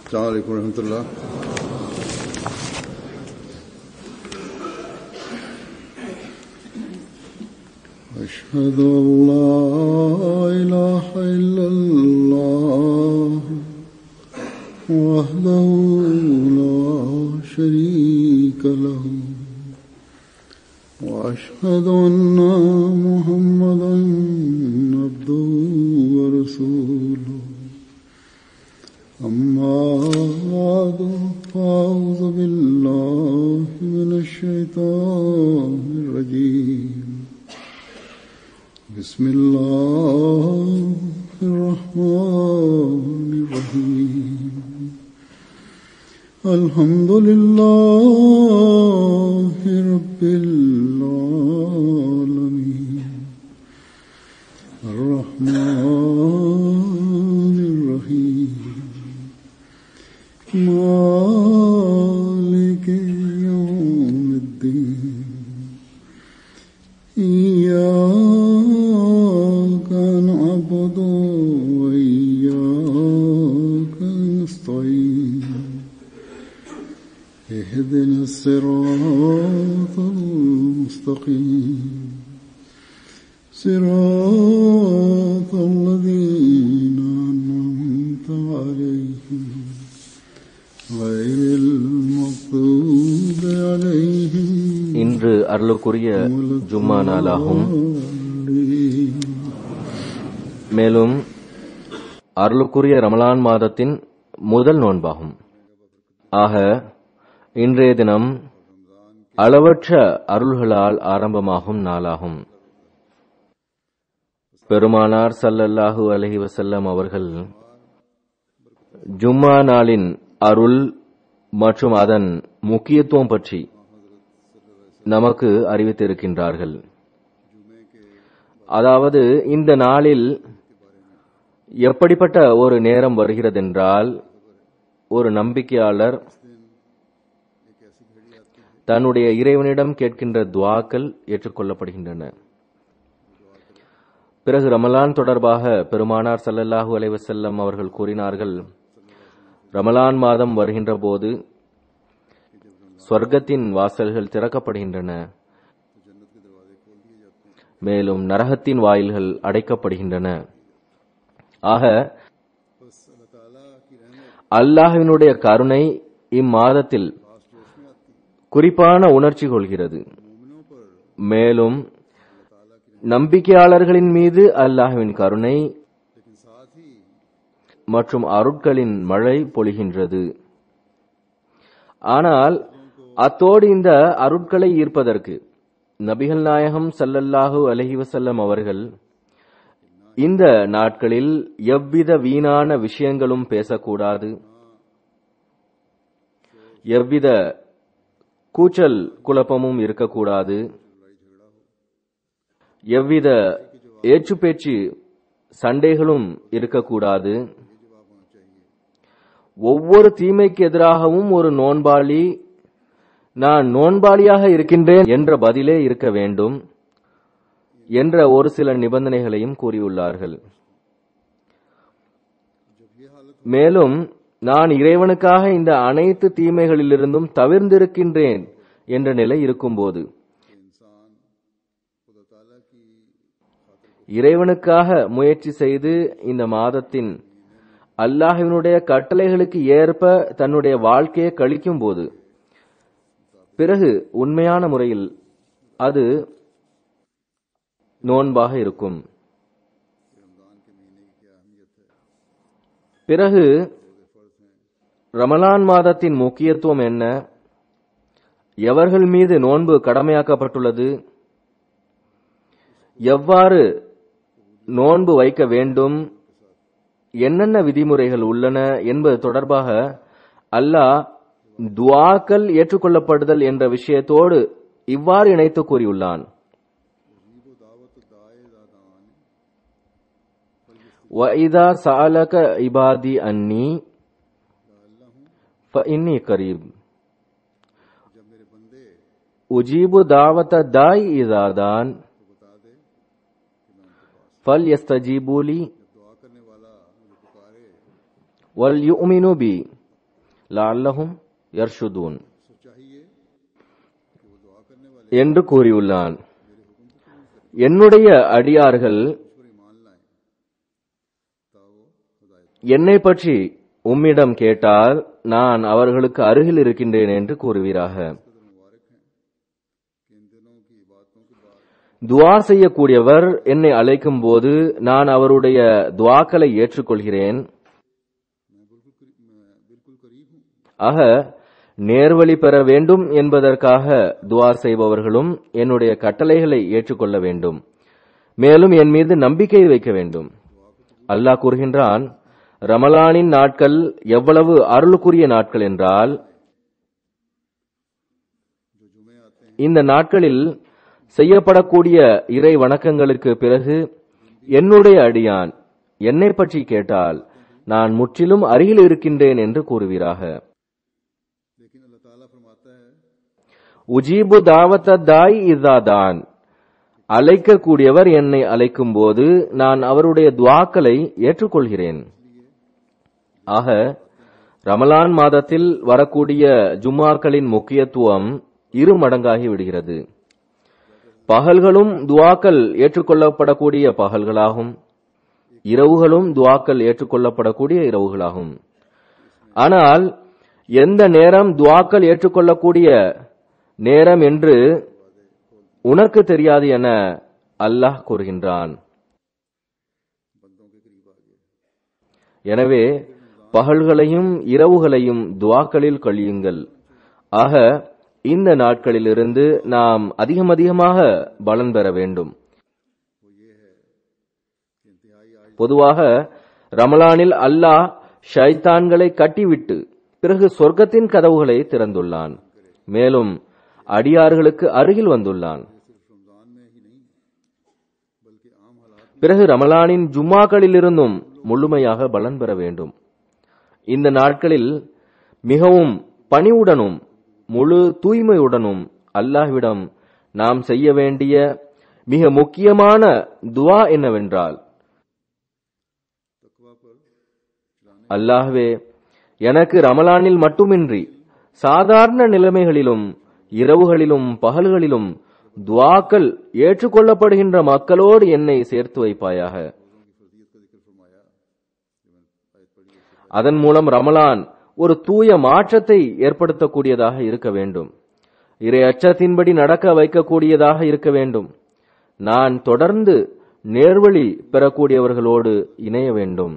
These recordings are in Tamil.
السلام عليكم ورحمة الله. أشهد أن لا إله إلا الله وحده لا شريك له وأشهد أن محمدا عبده ورسوله. أما بعد فأعوذ بالله من الشيطان الرجيم. بسم الله الرحمن الرحيم. الحمد لله رب العالمين الرحمن الرحيم مالك يوم الدين. إياك نعبد وإياك نستعين. اهدنا الصراط المستقيم صراط الذين أنعمت عليهم غير المغضوب عليهم. இன்று அருளுக்குரிய ஜும்மா நாளாகும். மேலும் அருளுக்குரிய ரமலான் மாதத்தின் முதல் நோன்பாகும். ஆக இன்றைய தினம் அளவற்ற அருள்களால் ஆரம்பமாகும் நாளாகும். பெருமானார் ஸல்லல்லாஹு அலைஹி வஸல்லம் அவர்கள் ஜும்மா நாளின் அருள் மற்றும் அதன் முக்கியத்துவம் பற்றி நமக்கு அறிவித்திருக்கின்றார்கள். அதாவது இந்த நாளில் எப்படிப்பட்ட ஒரு நேரம் வருகிறதென்றால், ஒரு நம்பிக்கையாளர் தன்னுடைய இறைவனிடம் கேட்கின்ற துஆக்கள் ஏற்றுக்கொள்ளப்படுகின்றன. பிறகு ரமலான் தொடர்பாக பெருமானார் ஸல்லல்லாஹு அலைஹி வஸல்லம் அவர்கள் கூறினார்கள், ரமலான் மாதம் வருகின்ற போது சொர்க்கத்தின் வாசல்கள் திறக்கப்படுகின்றன, மேலும் நரகத்தின் வாயில்கள் அடைக்கப்படுகின்றன. ஆக அல்லாஹ்வினுடைய கருணை இம்மாதத்தில் குறிப்பான உணர்ச்சி கொள்கிறது. மேலும் நம்பிக்கையாளர்களின் மீது அல்லாஹ்வின் கருணை மற்றும் அருட்களின் மழை பொழிகின்றது. ஆனால் அத்தோடு இந்த அருட்களை ஈர்ப்பதற்கு நபிகள் நாயகம் ஸல்லல்லாஹு அலைஹி வஸல்லம் அவர்கள் இந்த நாட்களில் எவ்வித வீணான விஷயங்களும் பேசக்கூடாது, எவ்வித கூச்சல் குழப்பமும் இருக்கக்கூடாது, எவ்வித ஏச்சுப்பேச்சு சண்டைகளும் இருக்கக்கூடாது. ஒவ்வொரு தீமைக்கு எதிராகவும் ஒரு நோன்பாளி நான் நோன்பாளியாக இருக்கின்றேன் என்ற பதிலே இருக்க வேண்டும் என்ற ஒரு சில நிபந்தனைகளையும் கூறியுள்ளார்கள். மேலும் நான் இறைவனுக்காக இந்த அனைத்து தீமைகளிலிருந்தும் தவிர்ந்திருக்கின்றேன் என்ற நிலை இருக்கும்போது, இறைவனுக்காக முயற்சி செய்து இந்த மாதத்தின் அல்லாஹ்வினுடைய கட்டளைகளுக்கு ஏற்ப தன்னுடைய வாழ்க்கையை கழிக்கும் போது, பிறகு உண்மையான முறையில் அது நோன்பாக இருக்கும். பிறகு ரமலான் மாதத்தின் முக்கியத்துவம் என்ன, எவர்கள் மீது நோன்பு கடமையாக்கப்பட்டுள்ளது, எவ்வாறு நோன்பு வைக்க வேண்டும், என்னென்ன விதிமுறைகள் உள்ளன என்பது தொடர்பாக அல்லாஹ் துஆக்கள் ஏற்றுக்கொள்ளப்படுதல் என்ற விஷயத்தோடு இவ்வாறு இணைத்து கூறியுள்ளான். وَإِذَا سَأَلَكَ عِبَادِي أَنِّي فَإِنِّي قَرِيبٌ أُجِيبُ دَعْوَةَ الدَّاعِ إِذَا دَعَانِ فَلْيَسْتَجِيبُوا لِي وَلْيُؤْمِنُوا بِي லஅல்லஹும் யர்ஷுதூன் என்று கூறியுள்ளான். என்னுடைய அடியார்கள் என்னை பற்றி உம்மிடம் கேட்டால் நான் அவர்களுக்கு அருகில் இருக்கின்றேன் என்று கூறுவீராக. துஆ செய்யக்கூடியவர் என்னை அழைக்கும் போது நான் அவருடைய துஆக்களை ஏற்றுக்கொள்கிறேன். ஆக நேர்வழி பெற வேண்டும் என்பதற்காக துஆ செய்பவர்களும் என்னுடைய கட்டளைகளை ஏற்றுக்கொள்ள வேண்டும், மேலும் என் மீது நம்பிக்கை வைக்க வேண்டும். அல்லாஹ் கூறுகின்றான், ரமலானின் நாட்கள் எவ்வளவு அருளுக்குரிய நாட்கள் என்றால், இந்த நாட்களில் செய்யப்படக்கூடிய இறை வணக்கங்களுக்கு பிறகு என்னுடைய அடியான் என்னை பற்றி கேட்டால் நான் முற்றிலும் அருகில் இருக்கின்றேன் என்று கூறுவீராக. உஜீபு தாவத்த தாய் இதாதான், அழைக்கக்கூடியவர் என்னை அழைக்கும் போது நான் அவருடைய துஆக்களை ஏற்றுக்கொள்கிறேன். ஆக ரமலான் மாதத்தில் வரக்கூடிய ஜும்மாக்களின் முக்கியத்துவம் 2 மடங்காகி விடுகிறது. பகல்களும் துஆக்கள் ஏற்றுக்கொள்ளப்படக்கூடிய பகல்களாகும், இரவுகளும் துஆக்கள் ஏற்றுக்கொள்ளப்படக்கூடிய இரவுகளாகும். ஆனால் எந்த நேரம் துஆக்கள் ஏற்றுக்கொள்ளக்கூடிய நேரம் என்று உனக்கு தெரியாது என அல்லாஹ் கூறுகின்றான். எனவே பகல்களையும் இரவுகளையும் துஆக்களில் கழியுங்கள். ஆக இந்த நாட்களிலிருந்து நாம் அதிகமாக பலன் பெற வேண்டும். பொதுவாக ரமலானில் அல்லாஹ் ஷைத்தான்களை கட்டிவிட்டு பிறகு சொர்க்கத்தின் கதவுகளை திறந்துள்ளான், மேலும் அடியார்களுக்கு அருகில் வந்துள்ளான். பிறகு ரமலானின் ஜும்மாக்களிலிருந்தும் முழுமையாக பலன் பெற வேண்டும். இந்த நாட்களில் மிகவும் பணிவுடனும் முழு தூய்மையுடனும் அல்லாஹ்விடம் நாம் செய்ய வேண்டிய மிக முக்கியமான துஆ என்னவென்றால், அல்லாஹ்வே, எனக்கு ரமலானில் மட்டுமின்றி சாதாரண நிலைமைகளிலும் இரவுகளிலும் பகல்களிலும் துஆக்கள் ஏற்றுக்கொள்ளப்படுகின்ற மக்களோடு என்னை சேர்த்து வைப்பாயாக. அதன் மூலம் ரமலான் ஒரு தூய மாற்றத்தை ஏற்படுத்தக்கூடியதாக இருக்க வேண்டும், இறை அச்சத்தின்படி நடக்க வைக்கக்கூடியதாக இருக்க வேண்டும். நான் தொடர்ந்து நேர்வழி பெறக்கூடியவர்களோடு இணைய வேண்டும்.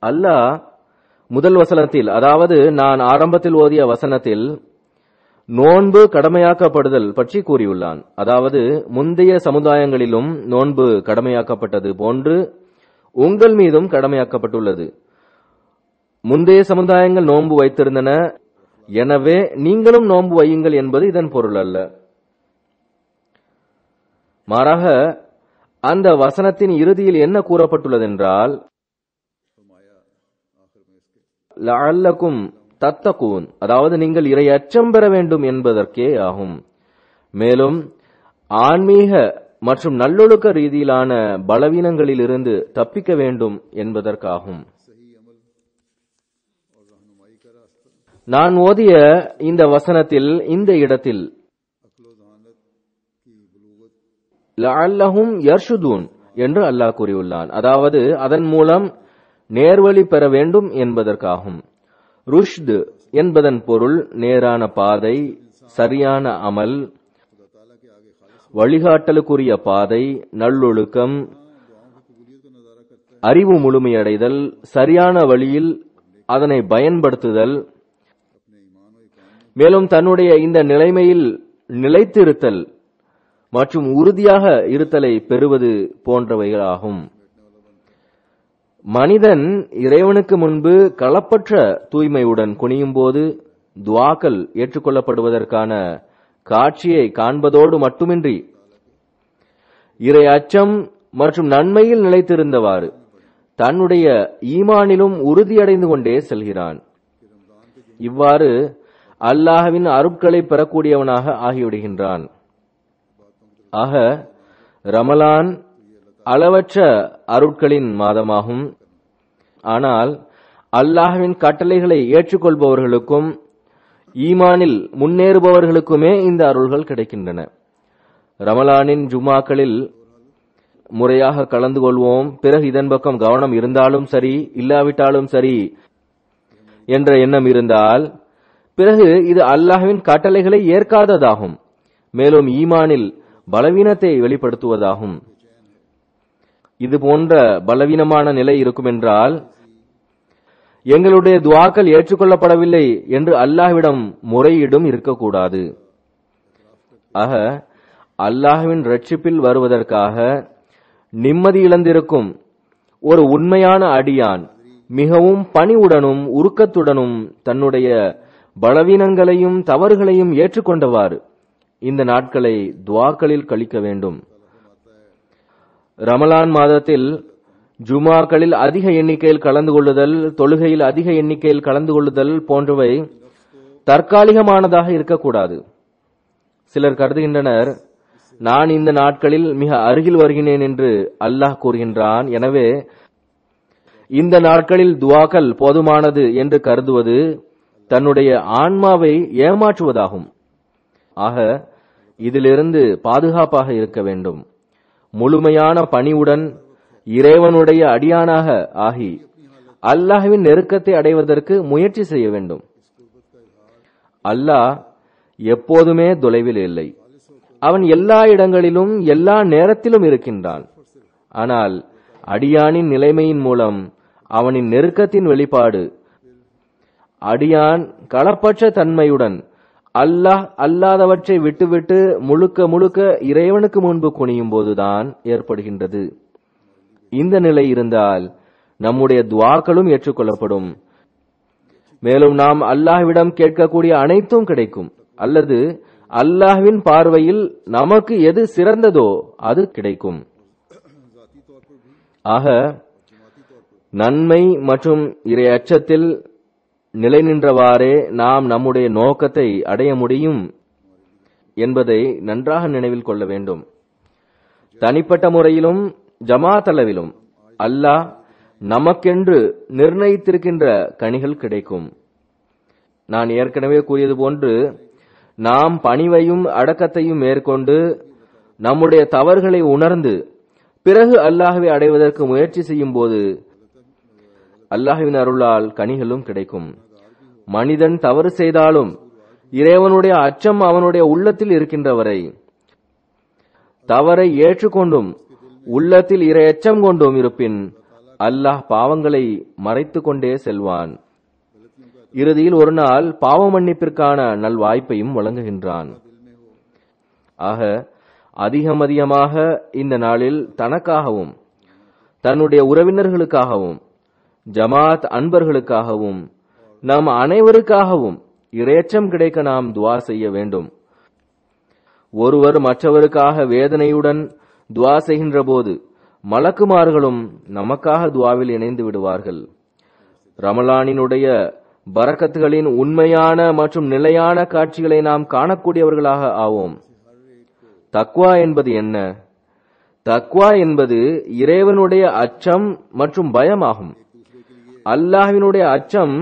அல்லாஹ் முதல் வசனத்தில், அதாவது நான் ஆரம்பத்தில் ஓதிய வசனத்தில் நோன்பு கடமையாக்கப்படுதல் பற்றி கூறியுள்ளான். அதாவது முந்தைய சமுதாயங்களிலும் நோன்பு கடமையாக்கப்பட்டது போன்று உங்கள் மீதும் கடமையாக்கப்பட்டுள்ளது. முந்தைய சமுதாயங்கள் நோன்பு வைத்திருந்தன, எனவே நீங்களும் நோன்பு வையுங்கள் என்பது இதன் பொருள் அல்ல. மாறாக அந்த வசனத்தின் இறுதியில் என்ன கூறப்பட்டுள்ளதென்றால், லஅல்லக்கும் தத்தகூன், அதாவது நீங்கள் இறை அச்சம் பெற வேண்டும் என்பதற்கே ஆகும். மேலும் ஆன்மீக மற்றும் நல்லொழுக்க ரீதியிலான பலவீனங்களிலிருந்து தப்பிக்க வேண்டும் என்பதற்காகும். நான் ஓதிய இந்த வசனத்தில் இந்த இடத்தில் லஅல்லஹும் யர்ஷுதூன் என்று அல்லாஹ் கூறியுள்ளான். அதாவது அதன் மூலம் நேர்வழி பெற வேண்டும் என்பதற்காகும். ருஷ்த் என்பதன் பொருள் நேரான பாதை, சரியான அமல், வழிகாட்டலுக்குரிய பாதை, நல்லொழுக்கம், அறிவு முழுமையடைதல், சரியான வழியில் அதனை பயன்படுத்துதல், மேலும் தன்னுடைய இந்த நிலைமையில் நிலைத்திருத்தல் மற்றும் உறுதியாக இருத்தலை பெறுவது போன்றவைகளாகும். மனிதன் இறைவனுக்கு முன்பு களப்பற்ற தூய்மையுடன் குனியும் போது துஆக்கள் ஏற்றுக்கொள்ளப்படுவதற்கான காட்சியை காண்பதோடு மட்டுமின்றி இறை அச்சம் மற்றும் நன்மையில் நிலைத்திருந்தவாறு தன்னுடைய ஈமானிலும் உறுதியடைந்து கொண்டே செல்கிறான். இவ்வாறு அல்லாஹ்வின் அருட்களை பெறக்கூடியவனாக ஆகிவிடுகின்றான். ஆக ரமலான் அளவற்ற அருட்களின் மாதமாகும். ஆனால் அல்லாஹ்வின் கட்டளைகளை ஏற்றுக்கொள்பவர்களுக்கும் ஈமானில் முன்னேறுபவர்களுக்குமே இந்த அருள்கள் கிடைக்கின்றன. ரமலானின் ஜுமாக்களில் முறையாக கலந்து கொள்வோம், பிறகு இதன் பக்கம் கவனம் இருந்தாலும் சரி இல்லாவிட்டாலும் சரி என்ற எண்ணம் இருந்தால் பிறகு இது அல்லாஹ்வின் கட்டளைகளை ஏற்காததாகும், மேலும் ஈமானில் பலவீனத்தை வெளிப்படுத்துவதாகும். இது போன்ற பலவீனமான நிலை இருக்குமென்றால் எங்களுடைய துஆக்கள் ஏற்றுக்கொள்ளப்படவில்லை என்று அல்லாஹ்விடம் முறையீடும் இருக்கக்கூடாது. ஆக அல்லாஹ்வின் ரட்சிப்பில் வருவதற்காக நிம்மதி இழந்திருக்கும் ஒரு உண்மையான அடியான் மிகவும் பணிவுடனும் உருக்கத்துடனும் தன்னுடைய பலவீனங்களையும் தவறுகளையும் ஏற்றுக்கொண்டவாறு இந்த நாட்களை துஆக்களில் கழிக்க வேண்டும். ரமலான் மாதத்தில் ஜுமாக்களில் அதிக எண்ணிக்கையில் கலந்து கொள்ளுதல், தொழுகையில் அதிக எண்ணிக்கையில் கலந்து கொள்ளுதல் போன்றவை தற்காலிகமானதாக இருக்கக்கூடாது. சிலர் கருதுகின்றனர், நான் இந்த நாட்களில் மிக அருகில் வருகிறேன் என்று அல்லாஹ் கூறுகின்றான், எனவே இந்த நாட்களில் துஆக்கள் போதுமானது என்று கருதுவது தன்னுடைய ஆன்மாவை ஏமாற்றுவதாகும். ஆக இதிலிருந்து பாதுகாப்பாக இருக்க வேண்டும். முழுமையான பணிவுடன் இறைவனுடைய அடியானாக ஆகி அல்லாஹ்வின் நெருக்கத்தை அடைவதற்கு முயற்சி செய்ய வேண்டும். அல்லாஹ் எப்போதுமே தொலைவில் இல்லை, அவன் எல்லா இடங்களிலும் எல்லா நேரத்திலும் இருக்கின்றான். ஆனால் அடியானின் நிலைமையின் மூலம் அவனின் நெருக்கத்தின் வெளிப்பாடு அடியான் களப்பற்ற தன்மையுடன் அல்லாஹ் அல்லாதவற்றை விட்டுவிட்டு முழுக்க முழுக்க இறைவனுக்கு முன்பு குனியும் போதுதான் ஏற்படுகின்றது. இந்த நிலை இருந்தால் நம்முடைய துஆக்களும் ஏற்றுக்கொள்ளப்படும், மேலும் நாம் அல்லாஹ்விடம் கேட்கக்கூடிய அனைத்தும் கிடைக்கும், அல்லது அல்லாஹ்வின் பார்வையில் நமக்கு எது சிறந்ததோ அது கிடைக்கும். ஆக நன்மை மற்றும் இறை அச்சத்தில் நிலை நின்றவாறே நாம் நம்முடைய நோக்கத்தை அடைய முடியும் என்பதை நன்றாக நினைவில் கொள்ள வேண்டும். தனிப்பட்ட முறையிலும் ஜமாத் அளவிலும் அல்லாஹ் நமக்கென்று நிர்ணயித்திருக்கின்ற கனிகள் கிடைக்கும். நான் ஏற்கனவே கூறியது போன்று நாம் பணிவையும் அடக்கத்தையும் மேற்கொண்டு நம்முடைய தவறுகளை உணர்ந்து பிறகு அல்லாஹ்வை அடைவதற்கு முயற்சி செய்யும் போது அல்லாஹ்வின் அருளால் கனிகளும் கிடைக்கும். மனிதன் தவறு செய்தாலும் இறைவனுடைய அச்சம் அவனுடைய உள்ளத்தில் இருக்கின்றவரை தவறை ஏற்றுக்கொண்டும் உள்ளத்தில் இறை அச்சம் கொண்டும் இருப்பின் அல்லாஹ் பாவங்களை மறைத்து கொண்டே செல்வான். இறுதியில் ஒரு நாள் பாவ மன்னிப்பிற்கான நல்வாய்ப்பையும் வழங்குகின்றான். ஆக அதிகமாக இந்த நாளில் தனக்காகவும் தன்னுடைய உறவினர்களுக்காகவும் ஜமாத் அன்பர்களுக்காகவும் நாம் அனைவருக்காகவும் இறையச்சம் கிடைக்க நாம் துஆ செய்ய வேண்டும். ஒருவர் மற்றவருக்காக வேதனையுடன் துஆ செய்கின்ற போது மலக்குமார்களும் நமக்காக துஆவில் இணைந்து விடுவார்கள். ரமலானினுடைய பரக்கத்துகளின் உண்மையான மற்றும் நிலையான காட்சிகளை நாம் காணக்கூடியவர்களாக ஆவோம். தக்வா என்பது என்ன? தக்வா என்பது இறைவனுடைய அச்சம் மற்றும் பயமாகும். அல்லாஹ்வினுடைய அச்சம்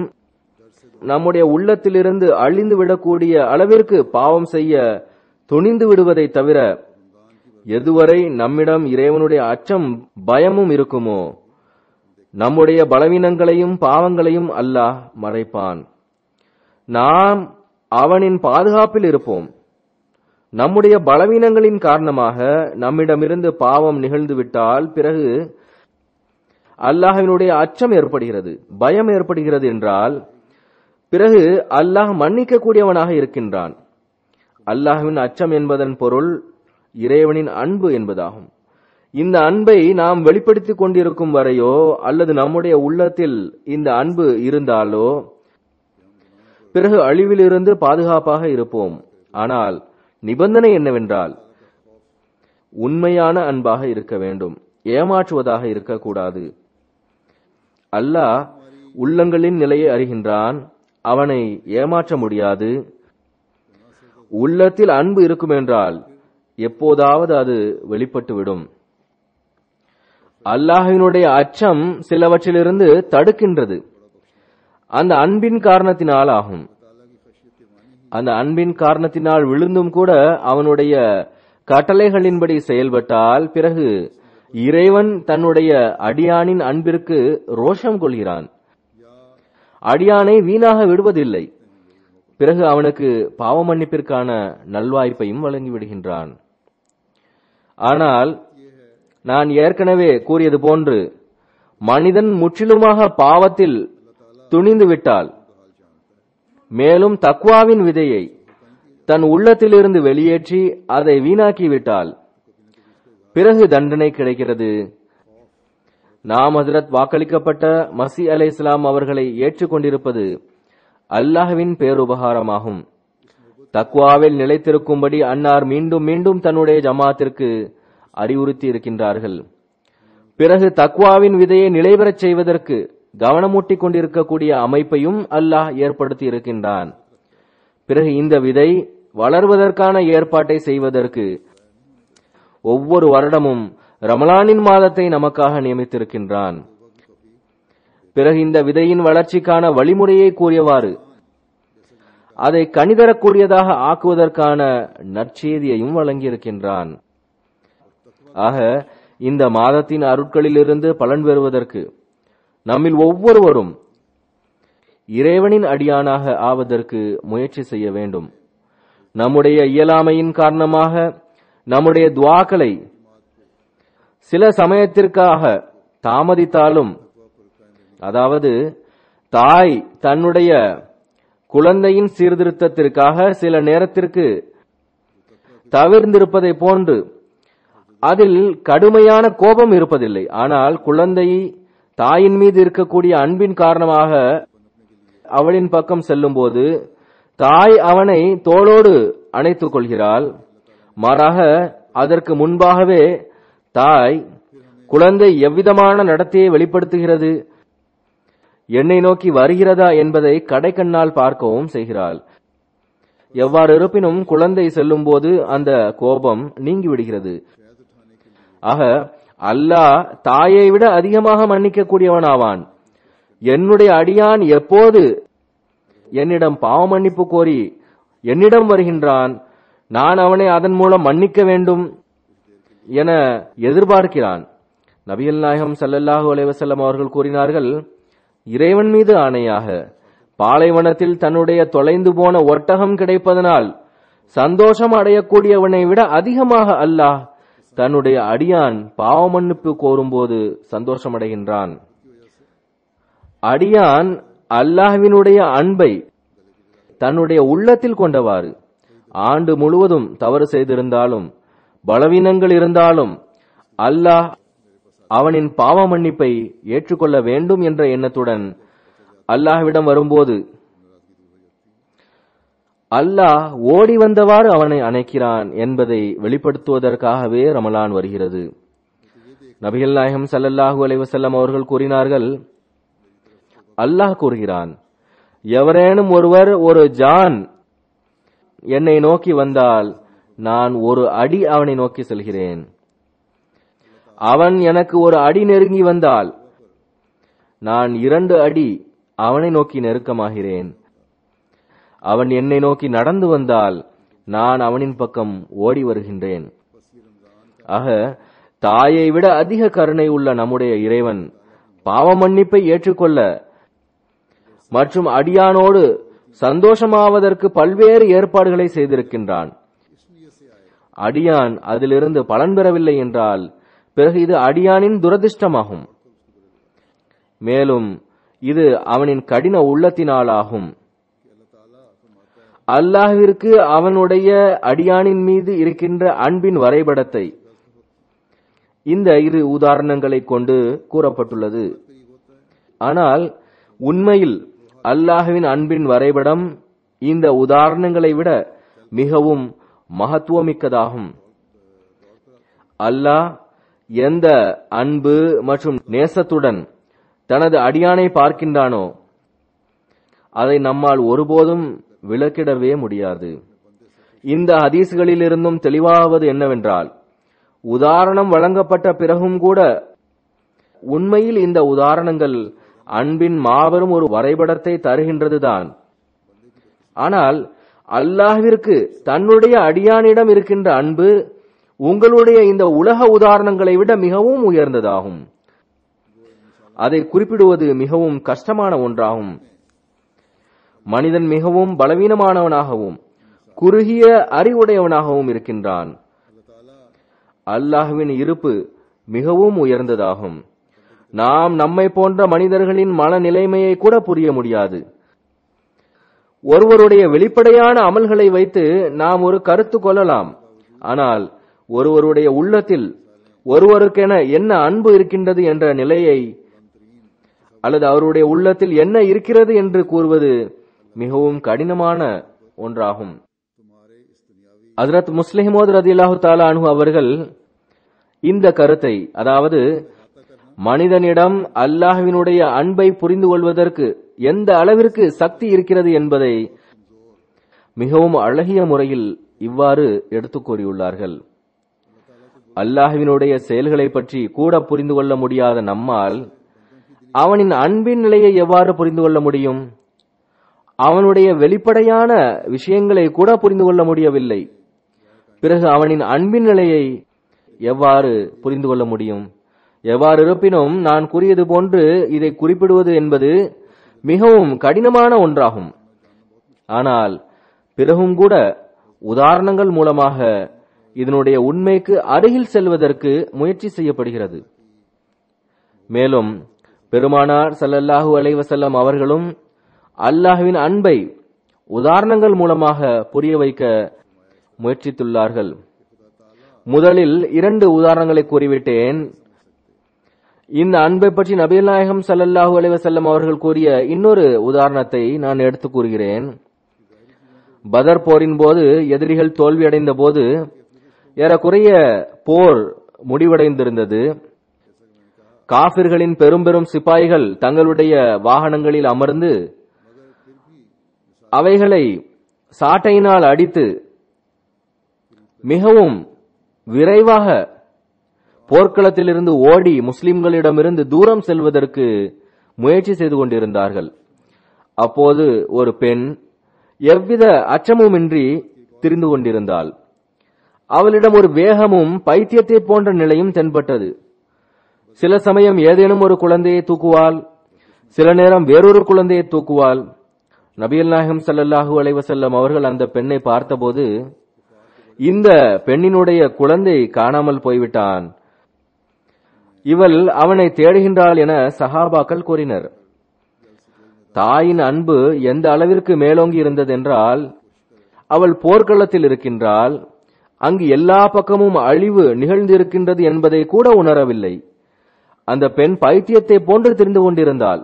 நம்முடைய உள்ளத்திலிருந்து அழிந்து விடக்கூடிய அளவிற்கு பாவம் செய்ய துணிந்து விடுவதை தவிர எதுவரை நம்மிடம் இறைவனுடைய அச்சம் பயமும் இருக்குமோ நம்முடைய பலவீனங்களையும் பாவங்களையும் அல்லாஹ் மறைப்பான். நாம் அவனின் பாதுகாப்பில் இருப்போம். நம்முடைய பலவீனங்களின் காரணமாக நம்மிடமிருந்து பாவம் நிகழ்ந்துவிட்டால் பிறகு அல்லாஹ்வினுடைய அச்சம் ஏற்படுகிறது, பயம் ஏற்படுகிறது என்றால் பிறகு அல்லாஹ் மன்னிக்க கூடியவனாக இருக்கின்றான். அல்லாஹ்வின் அச்சம் என்பதன் பொருள் இறைவனின் அன்பு என்பதாகும். இந்த அன்பை நாம் வெளிப்படுத்திக் கொண்டிருக்கும் வரையோ அல்லது நம்முடைய உள்ளத்தில் இந்த அன்பு இருந்தாலோ பிறகு அழிவிலிருந்து பாதுகாப்பாக இருப்போம். ஆனால் நிபந்தனை என்னவென்றால் உண்மையான அன்பாக இருக்க வேண்டும், ஏமாற்றுவதாக இருக்கக்கூடாது. அல்லாஹ் உள்ளங்களின் நிலையை அறிகின்றான், அவனை ஏமாற்ற முடியாது. உள்ளத்தில் அன்பு இருக்குமென்றால் எப்போதாவது அது வெளிப்பட்டுவிடும். அல்லாஹ்வினுடைய அச்சம் சிலவற்றிலிருந்து தடுக்கின்றது. அந்த அன்பின் காரணத்தினால் ஆகும். அந்த அன்பின் காரணத்தினால் விழுந்தும் கூட அவனுடைய கட்டளைகளின்படி செயல்பட்டால் பிறகு இறைவன் தன்னுடைய அடியானின் அன்பிற்கு ரோஷம் கொள்கிறான். அடியானை வீணாக விடுவதில்லை. பிறகு அவனுக்கு பாவ மன்னிப்பிற்கான நல்வாய்ப்பையும் வழங்கிவிடுகின்றான். ஆனால் நான் ஏற்கனவே கூறியது போன்று மனிதன் முற்றிலுமாக பாவத்தில் துணிந்து விட்டால், மேலும் தக்வாவின் விதையை தன் உள்ளத்திலிருந்து வெளியேற்றி அதை வீணாக்கிவிட்டால் பிறகு தண்டனை கிடைக்கிறது. நாம் ஹஜ்ரத் வாக்களிக்கப்பட்ட மசி அலைஹிஸ்ஸலாம் அவர்களை ஏற்றுக்கொண்டிருப்பது அல்லாஹ்வின் பேருபகாரமாகும். தக்வாவில் நிலைத்திருக்கும்படி அன்னார் மீண்டும் மீண்டும் தன்னுடைய ஜமாத்திற்கு அறிவுறுத்தி இருக்கின்றார்கள். பிறகு தக்வாவின் விதையை நிலைபெறச் செய்வதற்கு கவனமூட்டிக் கொண்டிருக்கக்கூடிய அமைப்பையும் அல்லாஹ் ஏற்படுத்தி இருக்கின்றான். பிறகு இந்த விதை வளர்வதற்கான ஏற்பாட்டை செய்வதற்கு ஒவ்வொரு வருடமும் ரமலானின் மாதத்தை நமக்காக நியமித்திருக்கின்றான். பிறகு இந்த விதையின் வளர்ச்சிக்கான வழிமுறையை கூறியவாறு அதை கனிதரக்கூடியதாக ஆக்குவதற்கான நற்செய்தியையும் வழங்கியிருக்கின்றான். ஆக இந்த மாதத்தின் அருட்களிலிருந்து பலன் பெறுவதற்கு நம்மில் ஒவ்வொருவரும் இறைவனின் அடியானாக ஆவதற்கு முயற்சி செய்ய வேண்டும். நம்முடைய இயலாமையின் காரணமாக நம்முடைய துஆக்களை சில சமயத்திற்காக தாமதித்தாலும், அதாவது தாய் தன்னுடைய குழந்தையின் சீர்திருத்தத்திற்காக சில நேரத்திற்கு தவிர்ந்திருப்பதை போன்று அதில் கடுமையான கோபம் இருப்பதில்லை. ஆனால் குழந்தை தாயின் மீது இருக்கக்கூடிய அன்பின் காரணமாக அவளின் பக்கம் செல்லும் போது தாய் அவனை தோளோடு அணைத்துக் கொள்கிறாள். மாறாக அதற்கு முன்பாகவே தாய் குழந்தை எவ்விதமான நடத்தையை வெளிப்படுத்துகிறது, என்னை நோக்கி வருகிறதா என்பதை கடைக்கண்ணால் பார்க்கவும் செய்கிறாள். எவ்வாறு இருப்பினும் குழந்தை செல்லும் போது அந்த கோபம் நீங்கிவிடுகிறது. ஆக அல்லாஹ் தாயை விட அதிகமாக மன்னிக்க கூடியவனாவான். என்னுடைய அடியான் எப்போது என்னிடம் பாவ மன்னிப்பு கோரி என்னிடம் வருகின்றான், நான் அவனை அதன் மூலம் மன்னிக்க வேண்டும் என எதிர்பார்க்கிறான். நபிகள் நாயகம் ஸல்லல்லாஹு அலைஹி வஸல்லம் அவர்கள் கூறினார்கள், இறைவன் மீது ஆணையாக பாலைவனத்தில் தன்னுடைய தொலைந்து போன ஒட்டகம் கிடைப்பதனால் சந்தோஷம் அடையக்கூடியவனை விட அதிகமாக அல்லாஹ் தன்னுடைய அடியான் பாவ மன்னிப்பு கோரும்போது சந்தோஷம் அடைகின்றான். அடியான் அல்லாஹ்வினுடைய அன்பை தன்னுடைய உள்ளத்தில் கொண்டவாறு ஆண்டு முழுவதும் தவறு செய்திருந்தாலும் பலவீனங்கள் இருந்தாலும் அல்லாஹ் அவனின் பாவ மன்னிப்பை ஏற்றுக்கொள்ள வேண்டும் என்ற எண்ணத்துடன் அல்லாஹ்விடம் வரும்போது அல்லாஹ் ஓடி வந்தவாறு அவனை அணைக்கிறான் என்பதை வெளிப்படுத்துவதற்காகவே ரமலான் வருகிறது. நபிகள் நாயகம் ஸல்லல்லாஹு அலைஹி வஸல்லம் அவர்கள் கூறினார்கள், அல்லாஹ் கூறுகிறான், எவரேனும் ஒருவர் ஒரு ஜான் என்னை நோக்கி வந்தால் நான் ஒரு அடி அவனை நோக்கி செல்கிறேன். அவன் எனக்கு ஒரு அடி நெருங்கி வந்தால் நான் 2 அடி அவனை நோக்கி நெருக்கமாகிறேன். அவன் என்னை நோக்கி நடந்து வந்தால் நான் அவனின் பக்கம் ஓடி வருகின்றேன். ஆக தாயை விட அதிக கருணை உள்ள நம்முடைய இறைவன் பாவ மன்னிப்பை ஏற்றுக்கொள்ள மற்றும் அடியானோடு சந்தோஷமாவதற்கு பல்வேறு ஏற்பாடுகளை செய்திருக்கின்றான். அடியான் அதிலிருந்து பலன் பெறவில்லை என்றால் பிறகு இது அடியானின் துரதிர்ஷ்டமாகும். மேலும் இது அவனின் கடின உள்ளத்தினாலாகும். அல்லாஹ்விற்கு அவனுடைய அடியானின் மீது இருக்கின்ற அன்பின் வரைபடத்தை இந்த 2 உதாரணங்களை கொண்டு கூறப்பட்டுள்ளது. ஆனால் உண்மையில் அல்லாஹ்வின் அன்பின் வரைபடம் இந்த உதாரணங்களை விட மிகவும் மகத்துவமிக்கதாகும். அல்லாஹ் எந்த அன்பு மற்றும் நேசத்துடன் தனது அடியானை பார்க்கின்றானோ அதை நம்மால் ஒருபோதும் விளக்கிடவே முடியாது. இந்த ஹதீஸ்களிலிருந்தும் தெளிவாவது என்னவென்றால், உதாரணம் வழங்கப்பட்ட பிறகும் கூட உண்மையில் இந்த உதாரணங்கள் அன்பின் மாபெரும் ஒரு வரைபடத்தை தருகின்றதுதான். ஆனால் அல்லாஹ்விற்கு தன்னுடைய அடியானிடம் இருக்கின்ற அன்பு உங்களுடைய இந்த உலக உதாரணங்களை விட மிகவும் உயர்ந்ததாகும். அதை குறிப்பிடுவது மிகவும் கஷ்டமான ஒன்றாகும். மனிதன் மிகவும் பலவீனமானவனாகவும் குறுகிய அறிவுடையவனாகவும் இருக்கின்றான். அல்லாஹ்வின் இருப்பு மிகவும் உயர்ந்ததாகும். நாம் நம்மை போன்ற மனிதர்களின் மனநிலைமையை கூட புரிய முடியாது. ஒருவருடைய வெளிப்படையான அமல்களை வைத்து நாம் ஒரு கருத்து கொள்ளலாம். ஆனால் ஒருவருடைய உள்ளத்தில் ஒருவருக்கென என்ன அன்பு இருக்கின்றது என்ற நிலையை அல்லது அவருடைய உள்ளத்தில் என்ன இருக்கிறது என்று கூறுவது மிகவும் கடினமான ஒன்றாகும். ஹஜ்ரத் முஸ்லிம் மவ்ஊத் ரலியல்லாஹு தஆலா அன்ஹு அவர்கள் இந்த கருத்தை, அதாவது மனிதனிடம் அல்லாஹ்வினுடைய அன்பை புரிந்து கொள்வதற்கு எந்த அளவிற்கு சக்தி இருக்கிறது என்பதை மிகவும் அழகிய முறையில் இவ்வாறு எடுத்துக் கூறியுள்ளார்கள். அல்லாஹ்வினுடைய செயல்களை பற்றி கூட புரிந்து கொள்ள முடியாத நம்மால் அவனின் அன்பின் நிலையை எவ்வாறு புரிந்து கொள்ள முடியும்? அவனுடைய வெளிப்படையான விஷயங்களை கூட புரிந்து கொள்ள முடியவில்லை. பிறகு அவனின் அன்பின் நிலையை எவ்வாறு புரிந்து கொள்ள முடியும்? எவ்வாறு இருப்பினும் நான் கூறியது போன்று இதை குறிப்பிடுவது என்பது மிகவும் கடினமான ஒன்றாகும். ஆனால் பிறகும் கூட உதாரணங்கள் மூலமாக இதனுடைய உண்மைக்கு அருகில் செல்வதற்கு முயற்சி செய்யப்படுகிறது. மேலும் பெருமானார் ஸல்லல்லாஹு அலைஹி வஸல்லம் அவர்களும் அல்லாஹ்வின் அன்பை உதாரணங்கள் மூலமாக புரிய வைக்க முயற்சித்துள்ளார்கள். முதலில் 2 உதாரணங்களை கூறிவிட்டேன். இந்த அன்பை பற்றி நபிகள் நாயகம் ஸல்லல்லாஹு அலைஹி வஸல்லம் அவர்கள் கூறிய இன்னொரு உதாரணத்தை நான் எடுத்து கூறுகிறேன். பதர் போரின் போது எதிரிகள் தோல்வியடைந்த போது ஏறக்குறைய போர் முடிவடைந்திருந்தது. காபிர்களின் பெரும் பெரும் சிப்பாய்கள் தங்களுடைய வாகனங்களில் அமர்ந்து அவைகளை சாட்டையினால் அடித்து மிகவும் விரைவாக போர்க்களத்திலிருந்து ஓடி முஸ்லிம்களிடமிருந்து தூரம் செல்வதற்கு முயற்சி செய்து கொண்டிருந்தார்கள். அப்போது ஒரு பெண் எவ்வித அச்சமுமின்றி திரிந்து கொண்டிருந்தாள். அவளிடம் ஒரு வேகமும் பைத்தியத்தை போன்ற நிலையும் தென்பட்டது. சில சமயம் ஏதேனும் ஒரு குழந்தையை தூக்குவாள், சில நேரம் வேறொரு குழந்தையை தூக்குவாள். நபிகள் நாயகம் ஸல்லல்லாஹு அலைஹி வஸல்லம் அவர்கள் அந்த பெண்ணை பார்த்தபோது, இந்த பெண்ணினுடைய குழந்தை காணாமல் போய்விட்டான், இவள் அவனை தேடுகின்றாள் என சஹாபாக்கள் கூறினர். தாயின் அன்பு எந்த அளவிற்கு மேலோங்கி இருந்தது என்றால், அவள் போர்க்களத்தில் இருக்கின்றாள், அங்கு எல்லா பக்கமும் அழிவு நிகழ்ந்திருக்கின்றது என்பதை கூட உணரவில்லை. அந்த பெண் பைத்தியத்தை போன்று தெரிந்து கொண்டிருந்தாள்.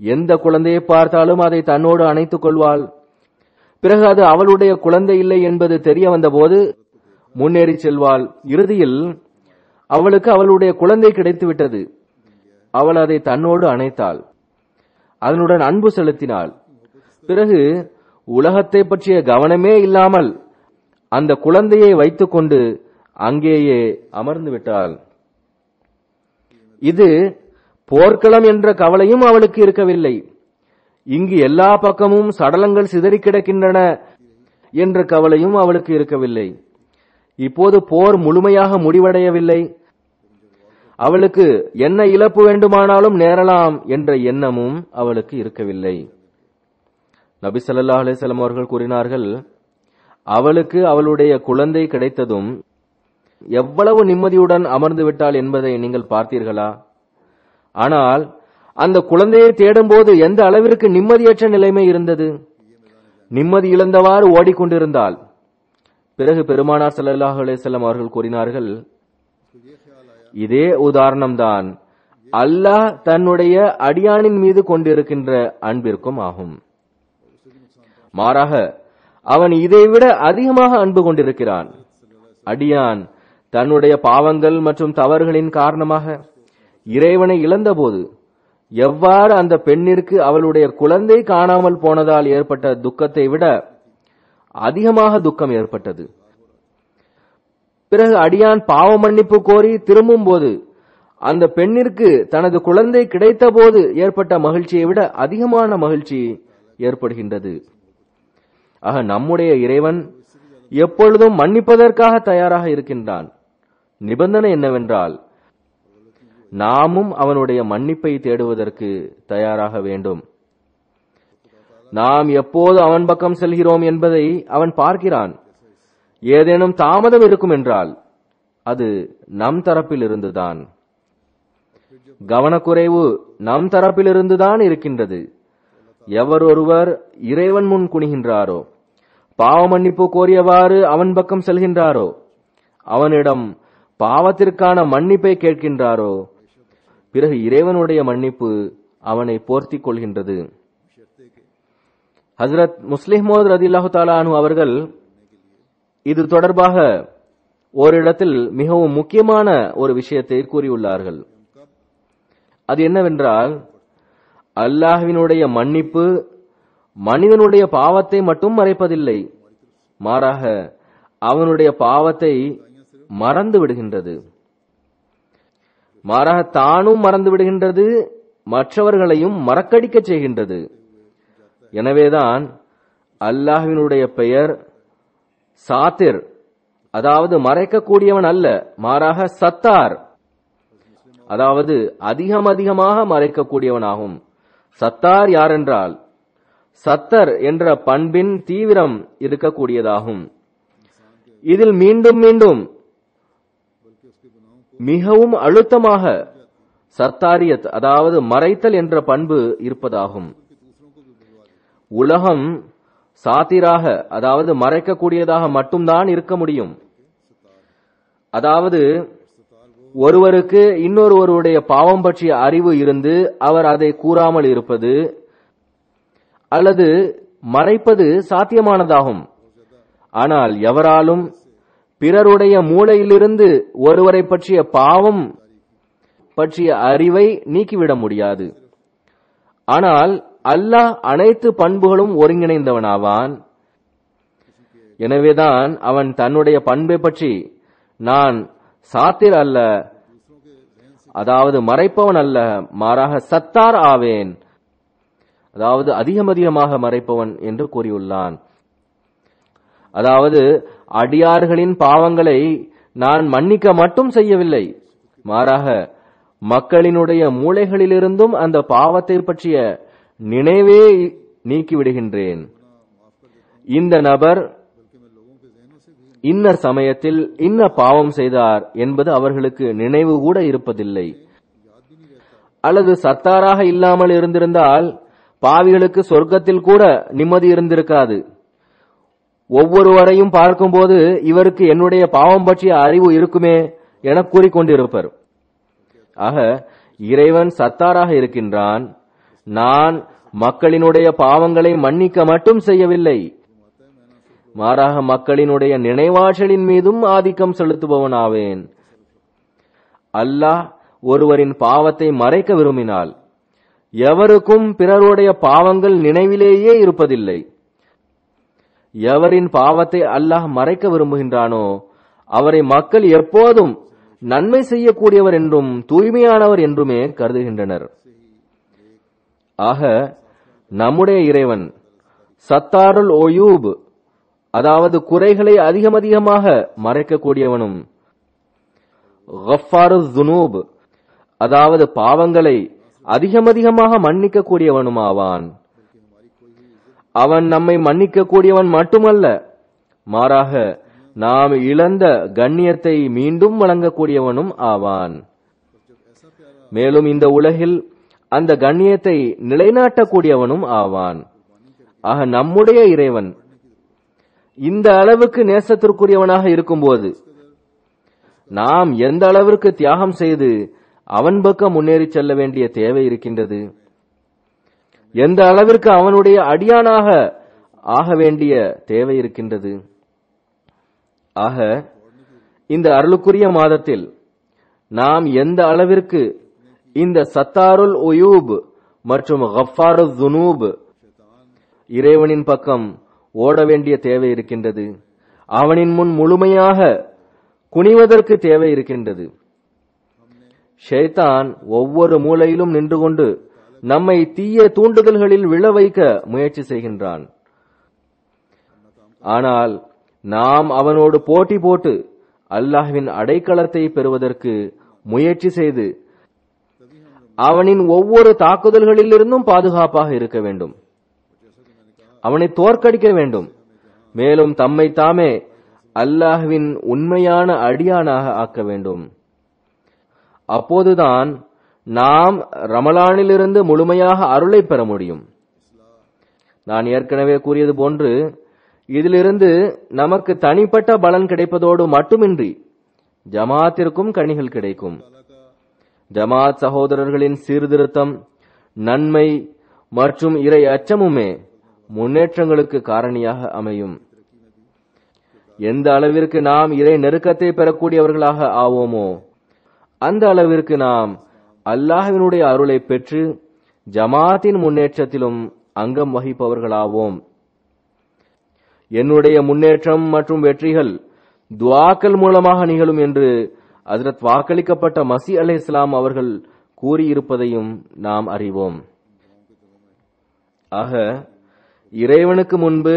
எந்த குழந்தையை பார்த்தாலும் அதை தன்னோடு அணைத்துக் கொள்வாள். பிறகு அது அவளுடைய குழந்தை இல்லை என்பது தெரிய வந்தபோது முன்னேறி செல்வாள். இறுதியில் அவளுக்கு அவளுடைய குழந்தை கிடைத்துவிட்டது. அவள் அதை தன்னோடு அணைத்தாள், அதனுடன் அன்பு செலுத்தினாள். பிறகு உலகத்தை பற்றிய கவனமே இல்லாமல் அந்த குழந்தையை வைத்துக் கொண்டு அங்கேயே அமர்ந்து விட்டாள். இது போர்க்களம் என்ற கவலையும் அவளுக்கு இருக்கவில்லை. இங்கு எல்லா பக்கமும் சடலங்கள் சிதறி கிடக்கின்றன என்ற கவலையும் அவளுக்கு இருக்கவில்லை. இப்போது போர் முழுமையாக முடிவடையவில்லை. அவளுக்கு என்ன இழப்பு வேண்டுமானாலும் நேரலாம் என்ற எண்ணமும் அவளுக்கு இருக்கவில்லை. நபி ஸல்லல்லாஹு அலைஹி வஸல்லம் அவர்கள் கூறினார்கள், அவளுக்கு அவளுடைய குழந்தை கிடைத்ததும் எவ்வளவு நிம்மதியுடன் அமர்ந்து விட்டாள் என்பதை நீங்கள் பார்த்தீர்களா? ஆனால் அந்த குழந்தையை தேடும்போது எந்த அளவிற்கு நிம்மதியற்ற நிலைமை இருந்தது. நிம்மதி இழந்தவாறு ஓடிக்கொண்டிருந்தாள். பிறகு பெருமானார் ஸல்லல்லாஹு அலைஹி வஸல்லம் அவர்கள் கூறினார்கள், இதே உதாரணம்தான் அல்லாஹ் தன்னுடைய அடியானின் மீது கொண்டிருக்கின்ற அன்பிற்கும் ஆகும். மாறாக அவன் இதைவிட அதிகமாக அன்பு கொண்டிருக்கிறான். அடியான் தன்னுடைய பாவங்கள் மற்றும் தவறுகளின் காரணமாக இறைவனை இழந்தபோது எவ்வாறு அந்த பெண்ணிற்கு அவளுடைய குழந்தை காணாமல் போனதால் ஏற்பட்ட துக்கத்தை விட அதிகமாக துக்கம் ஏற்பட்டது. பிறகு அடியான் பாவ மன்னிப்பு கோரி திரும்பும் போது அந்த பெண்ணிற்கு தனது குழந்தை கிடைத்த போது ஏற்பட்ட மகிழ்ச்சியை விட அதிகமான மகிழ்ச்சி ஏற்படுகின்றது. ஆக நம்முடைய இறைவன் எப்பொழுதும் மன்னிப்பதற்காக தயாராக இருக்கின்றான். நிபந்தனை என்னவென்றால் நாமும் அவனுடைய மன்னிப்பை தேடுவதற்கு தயாராக வேண்டும். நாம் எப்போது அவன் பக்கம் செல்கிறோம் என்பதை அவன் பார்க்கிறான். ஏதேனும் தாமதம் இருக்கும் என்றால் அது நம் தரப்பில் இருந்துதான். கவனக்குறைவு நம் தரப்பில் இருந்துதான் இருக்கின்றது. எவர் ஒருவர் இறைவன் முன் குனிகின்றாரோ, பாவ மன்னிப்பு கோரியவாறு அவன் பக்கம் செல்கின்றாரோ, அவனிடம் பாவத்திற்கான மன்னிப்பை கேட்கின்றாரோ, பிறகு இறைவனுடைய மன்னிப்பு அவனை போர்த்திக் கொள்கின்றது. ஹஜ்ரத் முஸ்லிம் மௌத் ரலியல்லாஹு தஆலா அன்ஹு அவர்கள் இது தொடர்பாக ஓரிடத்தில் மிகவும் முக்கியமான ஒரு விஷயத்தை கூறியுள்ளார்கள். அது என்னவென்றால், அல்லாஹ்வினுடைய மன்னிப்பு மனிதனுடைய பாவத்தை மட்டும் மறைப்பதில்லை, மாறாக அவனுடைய பாவத்தை மறந்து விடுகின்றது. மாறாக தானும் மறந்து விடுகின்றது, மற்றவர்களையும் மறக்கடிக்க செய்கின்றது. எனவேதான் அல்லாஹ்வினுடைய பெயர் சாத்திர், அதாவது மறைக்கக்கூடியவன் அல்ல, மாறாக சத்தார், அதாவது அதிகமாக மறைக்கக்கூடியவனாகும். சத்தார் யாரென்றால் சத்தர் என்ற பண்பின் தீவிரம் இருக்கக்கூடியதாகும். இதில் மீண்டும் மீண்டும் மிகவும் அழுத்தமாக சத்தாரியத், அதாவது மறைத்தல் என்ற பண்பு இருப்பதாகும். உலகம் சாத்திராக, அதாவது மறைக்கக்கூடியதாக மட்டும்தான் இருக்க முடியும். அதாவது ஒருவருக்கு இன்னொருவருடைய பாவம் பற்றிய அறிவு இருந்து அவர் அதை கூறாமல் இருப்பது அல்லது மறைப்பது சாத்தியமானதாகும். ஆனால் எவராலும் பிறருடைய மூளையிலிருந்து ஒருவரை பற்றிய பாவம் பற்றிய அறிவை நீக்கிவிட முடியாது. ஆனால் அல்லாஹ் அனைத்து பண்புகளும் ஒருங்கிணைந்தவனாவான். எனவேதான் அவன் தன்னுடைய பண்பை பற்றி நான் சாத்திர் அல்ல, அதாவது மறைப்பவன் அல்ல, மாறாக சத்தார் ஆவேன், அதாவது அதிகமாக மறைப்பவன் என்று கூறியுள்ளான். அதாவது அடியார்களின் பாவங்களை நான் மன்னிக்க மட்டும் செய்யவில்லை, மாறாக மக்களினுடைய மூளைகளிலிருந்தும் அந்த பாவத்தை பற்றிய நினைவே நீக்கிவிடுகின்றேன். இந்த நபர் இன்னர் சமயத்தில் இன்ன பாவம் செய்தார் என்பது அவர்களுக்கு நினைவு கூட இருப்பதில்லை. அல்லது சத்தாராக இல்லாமல் இருந்திருந்தால் பாவிகளுக்கு சொர்க்கத்தில் கூட நிம்மதி இருந்திருக்காது. ஒவ்வொருவரையும் பார்க்கும்போது இவருக்கு என்னுடைய பாவம் பற்றிய அறிவு இருக்குமே என கூறிக்கொண்டிருப்பர். ஆக இறைவன் சத்தாராக இருக்கின்றான். நான் மக்களினுடைய பாவங்களை மன்னிக்க மட்டும் செய்யவில்லை, மாறாக மக்களினுடைய நினைவாற்றலின் மீதும் ஆதிக்கம் செலுத்துபவனாவேன். அல்லாஹ் ஒருவரின் பாவத்தை மறைக்க விரும்பினால் எவருக்கும் பிறருடைய பாவங்கள் நினைவிலேயே இருப்பதில்லை. எவரின் பாவத்தை அல்லாஹ் மறைக்க விரும்புகின்றானோ அவரை மக்கள் எப்போதும் நன்மை செய்யக்கூடியவர் என்றும் தூய்மையானவர் என்றுமே கருதுகின்றனர். ஆக நம்முடைய இறைவன் சத்தாருல் ஒயூப், அதாவது குறைகளை அதிகமாக மறைக்கக்கூடியவனும், கஃபாருல் ஸுனூப், அதாவது பாவங்களை அதிகமாக மன்னிக்க கூடியவனும் ஆவான். அவன் நம்மை மன்னிக்க கூடியவன் மட்டுமல்ல, மாறாக நாம் இழந்த கண்ணியத்தை மீண்டும் வழங்கக்கூடியவனும் ஆவான். மேலும் இந்த உலகில் அந்த கண்ணியத்தை நிலைநாட்டக்கூடியவனும் ஆவான். ஆக நம்முடைய இறைவன் இந்த அளவுக்கு நேசத்திற்குரியவனாக இருக்கும்போது நாம் எந்த அளவிற்கு தியாகம் செய்து அவன் பக்கம் முன்னேறி செல்ல வேண்டிய தேவை இருக்கின்றது, எந்த அளவிற்கு அவனுடைய அடியானாக ஆக வேண்டிய தேவை இருக்கின்றது. ஆக இந்த அருளுக்குரிய மாதத்தில் நாம் எந்த அளவிற்கு இந்த சத்தாருல் ஒயூப் மற்றும் கஃபாருல் ஸுனூப் இறைவனின் பக்கம் ஓட வேண்டிய தேவை இருக்கின்றது, அவனின் முன் முழுமையாக குனிவதற்கு தேவை இருக்கின்றது. ஷைத்தான் ஒவ்வொரு மூலையிலும் நின்று கொண்டு நம்மை தீய தூண்டுதல்களில் விழ வைக்க முயற்சி செய்கின்றான். ஆனால் நாம் அவனோடு போட்டி போட்டு அல்லாஹ்வின் அடைக்கலத்தை பெறுவதற்கு முயற்சி செய்து அவனின் ஒவ்வொரு தாக்குதல்களிலிருந்தும் பாதுகாப்பாக இருக்க வேண்டும். அவனை தோற்கடிக்க வேண்டும். மேலும் தம்மை தாமே அல்லாஹ்வின் உண்மையான அடியானாக ஆக்க வேண்டும். அப்போதுதான் நாம் ரமலானிலிருந்து முழுமையாக அருளை பெற முடியும். நான் ஏற்கனவே கூறியது போன்று இதிலிருந்து நமக்கு தனிப்பட்ட பலன் கிடைப்பதோடு மட்டுமின்றி ஜமாத்திற்கும் கனிகள் கிடைக்கும். ஜமாத் சகோதரர்களின் சீர்திருத்தம், நன்மை மற்றும் இறை அச்சமுமே முன்னேற்றங்களுக்கு காரணியாக அமையும். எந்த அளவிற்கு நாம் இறை நெருக்கத்தை பெறக்கூடியவர்களாக ஆவோமோ அந்த அளவிற்கு நாம் அல்லாஹ்வினுடைய அருளை பெற்று ஜமாத்தின் முன்னேற்றத்திலும் அங்கம் வகிப்பவர்களாவோம். என்னுடைய முன்னேற்றம் மற்றும் வெற்றிகள் துஆக்கள் மூலமாக நிகழும் என்று ஹஜ்ரத் வாக்களிக்கப்பட்ட மஸீஹ் அலைஹிஸ்ஸலாம் அவர்கள் கூறியிருப்பதையும் நாம் அறிவோம். ஆக இறைவனுக்கு முன்பு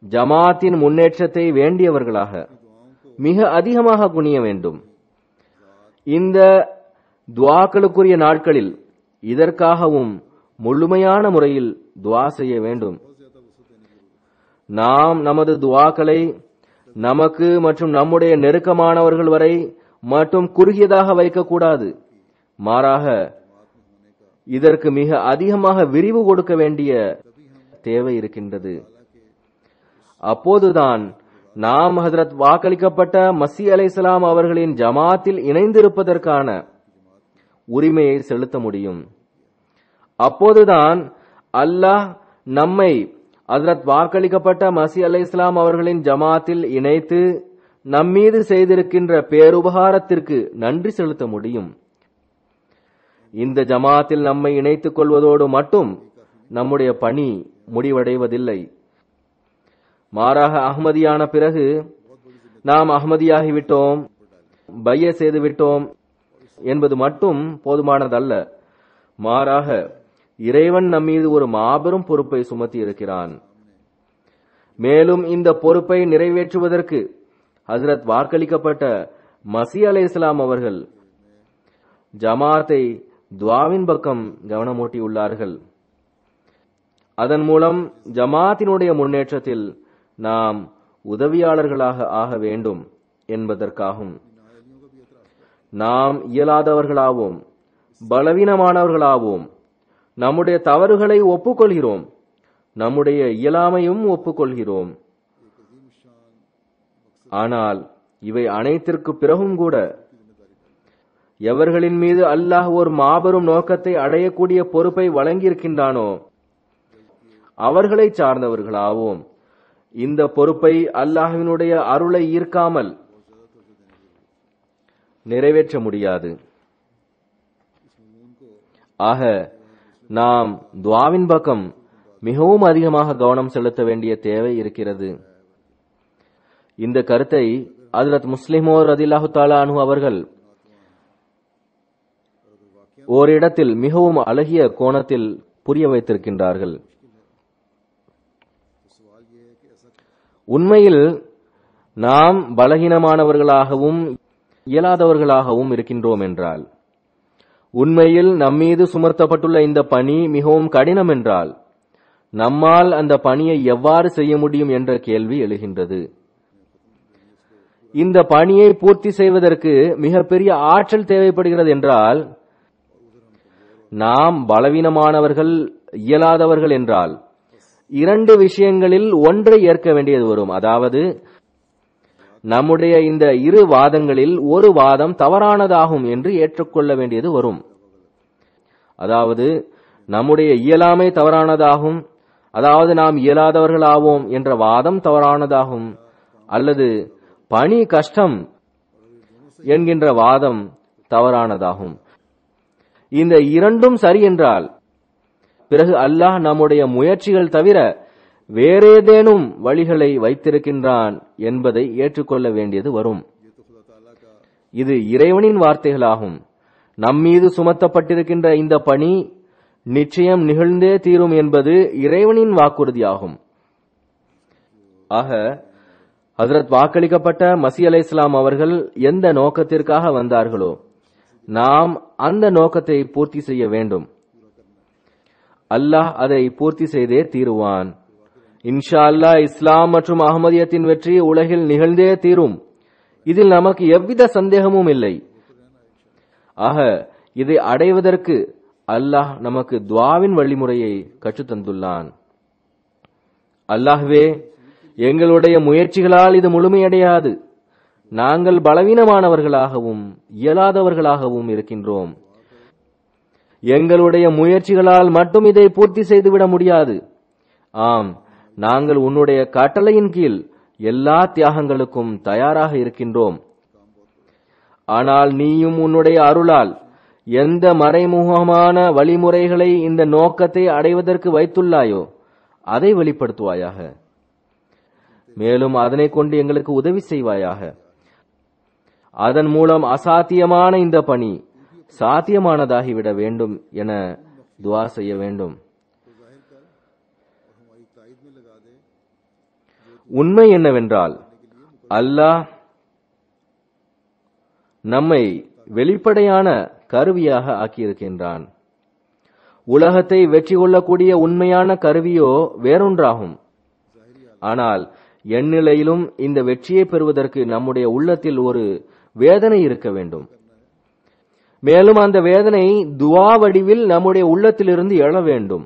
ஜமாத்தின் முன்னேற்றத்தை வேண்டியவர்களாக மிக அதிகமாக குனிய வேண்டும். இந்த துஆக்களுக்குரிய நாட்களில் இதற்காகவும் முழுமையான முறையில் துஆ செய்ய வேண்டும். நாம் நமது துஆக்களை நமக்கு மற்றும் நம்முடைய நெருக்கமானவர்கள் வரை மட்டும் குறுகியதாக வைக்கக்கூடாது. மாறாக இதற்கு மிக அதிகமாக விரிவு கொடுக்க வேண்டிய தேவை இருக்கின்றது. அப்போதுதான் நாம் ஹஜ்ரத் வாக்களிக்கப்பட்ட மஸீஹ் அலைஹிஸ்ஸலாம் அவர்களின் ஜமாத்தில் இணைந்திருப்பதற்கான உரிமையை செலுத்த முடியும். அப்போதுதான் அல்லாஹ் நம்மை ஹஜ்ரத் வாக்களிக்கப்பட்ட மஸீஹ் அலைஹிஸ்ஸலாம் அவர்களின் ஜமாத்தில் இணைத்து நம்மீது செய்திருக்கின்ற பேருபகாரத்திற்கு நன்றி செலுத்த முடியும். இந்த ஜமாத்தில் நம்மை இணைத்துக் கொள்வதோடு மட்டும் நம்முடைய பணி முடிவடைவதில்லை. மாறாக அஹ்மதியான பிறகு நாம் அஹ்மதியாகிவிட்டோம், பைய செய்துவிட்டோம் என்பது மட்டும் போதுமானதல்ல. மாறாக இறைவன் நம்மீது ஒரு மாபெரும் பொறுப்பை சுமத்தி இருக்கிறான். மேலும் இந்த பொறுப்பை நிறைவேற்றுவதற்கு ஹஜ்ரத் வாக்களிக்கப்பட்ட மஸீஹ் அலைஹிஸ்ஸலாம் அவர்கள் ஜமாத்தை துஆவின் பக்கம் கவனமூட்டியுள்ளார்கள். அதன் மூலம் ஜமாத்தினுடைய முன்னேற்றத்தில் நாம் உதவியாளர்களாக ஆக வேண்டும் என்பதற்காகும். நாம் இயலாதவர்களாவோம், பலவீனமானவர்களாவோம், நம்முடைய தவறுகளை ஒப்புக்கொள்கிறோம், நம்முடைய இயலாமையும் ஒப்புக்கொள்கிறோம். ஆனால் இவை அனைத்திற்கு பிறகும் கூட எவர்களின் மீது அல்லாஹ் ஒரு மாபெரும் நோக்கத்தை அடையக்கூடிய பொறுப்பை வழங்கியிருக்கின்றானோ அவர்களை சார்ந்தவர்களாவோம். இந்த பொறுப்பை அல்லாஹ்வினுடைய அருளை ஈர்க்காமல் நிறைவேற்ற முடியாது. ஆக நாம் துஆவின் பக்கம் மிகவும் அதிகமாக கவனம் செலுத்த வேண்டிய தேவை இருக்கிறது. இந்த கருத்தை ஹஜ்ரத் முஸ்லிமோர் ரலியல்லாஹு தஆலா அன்ஹு அவர்கள் ஓரிடத்தில் மிகவும் அழகிய கோணத்தில் புரிய வைத்திருக்கின்றார்கள். உண்மையில் நாம் பலகீனமானவர்களாகவும் இயலாதவர்களாகவும் இருக்கின்றோம் என்றால், உண்மையில் நம்மீது சுமர்த்தப்பட்டுள்ள இந்த பணி மிகவும் கடினம் என்றால், நம்மால் அந்த பணியை எவ்வாறு செய்ய முடியும் என்ற கேள்வி எழுகின்றது. இந்த பணியை பூர்த்தி செய்வதற்கு மிகப்பெரிய ஆற்றல் தேவைப்படுகிறது என்றால், நாம் பலவீனமானவர்கள், இயலாதவர்கள் என்றால் இரண்டு விஷயங்களில் ஒன்றை ஏற்க வேண்டியது வரும். அதாவது நம்முடைய இந்த இரு வாதங்களில் ஒரு வாதம் தவறானதாகும் என்று ஏற்றுக்கொள்ள வேண்டியது வரும். அதாவது நம்முடைய இயலாமை தவறானதாகும், அதாவது நாம் இயலாதவர்களாவோம் என்ற வாதம் தவறானதாகும், அல்லது பணி கஷ்டம் என்கின்ற வாதம் தவறானதாகும். இந்த இரண்டும் சரி என்றால் பிறகு அல்லாஹ் நம்முடைய முயற்சிகள் தவிர வேறேதேனும் வழிகளை வைத்திருக்கின்றான் என்பதை ஏற்றுக்கொள்ள வேண்டியது வரும். இது இறைவனின் வார்த்தைகளாகும். நம்மீது சுமத்தப்பட்டிருக்கின்ற இந்த பணி நிச்சயம் நிகழ்ந்தே தீரும் என்பது இறைவனின் வாக்குறுதியாகும். ஆக ஹஜ்ரத் வாக்களிக்கப்பட்ட மஸீஹ் அலைஹிஸ்ஸலாம் அவர்கள் எந்த நோக்கத்திற்காக வந்தார்களோ நாம் அந்த நோக்கத்தை பூர்த்தி செய்ய வேண்டும். அல்லாஹ் அதை பூர்த்தி செய்தே தீருவான். இன்ஷா அல்லாஹ் இஸ்லாம் மற்றும் அஹ்மதியத்தின் வெற்றி உலகில் நிகழ்ந்தே தீரும். இதில் நமக்கு எவ்வித சந்தேகமும் இல்லை. ஆக இதை அடைவதற்கு அல்லாஹ் நமக்கு துஆவின் வழிமுறையை கற்றுத்தந்துள்ளான். அல்லாஹ்வே, எங்களுடைய முயற்சிகளால் இது முழுமையடையாது. நாங்கள் பலவீனமானவர்களாகவும் இயலாதவர்களாகவும் இருக்கின்றோம். எங்களுடைய முயற்சிகளால் மட்டும் இதை பூர்த்தி செய்துவிட முடியாது. ஆம், நாங்கள் உன்னுடைய கட்டளையின் கீழ் எல்லா தியாகங்களுக்கும் தயாராக இருக்கின்றோம். ஆனால் நீயும் உன்னுடைய அருளால் எந்த மறைமுகமான வழிமுறைகளை இந்த நோக்கத்தை அடைவதற்கு வைத்துள்ளாயோ அதை வெளிப்படுத்துவாயாக. மேலும் அதனை கொண்டு எங்களுக்கு உதவி செய்வாயாக. அதன் மூலம் அசாத்தியமான இந்த பணி சாத்தியமானதாகிவிட வேண்டும் என துஆ செய்ய வேண்டும். உண்மை என்னவென்றால் அல்லாஹ் நம்மை வெளிப்படையான கருவியாக ஆக்கியிருக்கின்றான். உலகத்தை வெற்றி கொள்ளக்கூடிய உண்மையான கருவியோ வேறொன்றாகும். ஆனால் எந்நிலையிலும் இந்த வெற்றியை பெறுவதற்கு நம்முடைய உள்ளத்தில் ஒரு வேதனை இருக்க வேண்டும். மேலும் அந்த வேதனை துஆ வடிவில் நம்முடைய உள்ளத்திலிருந்து எழ வேண்டும்.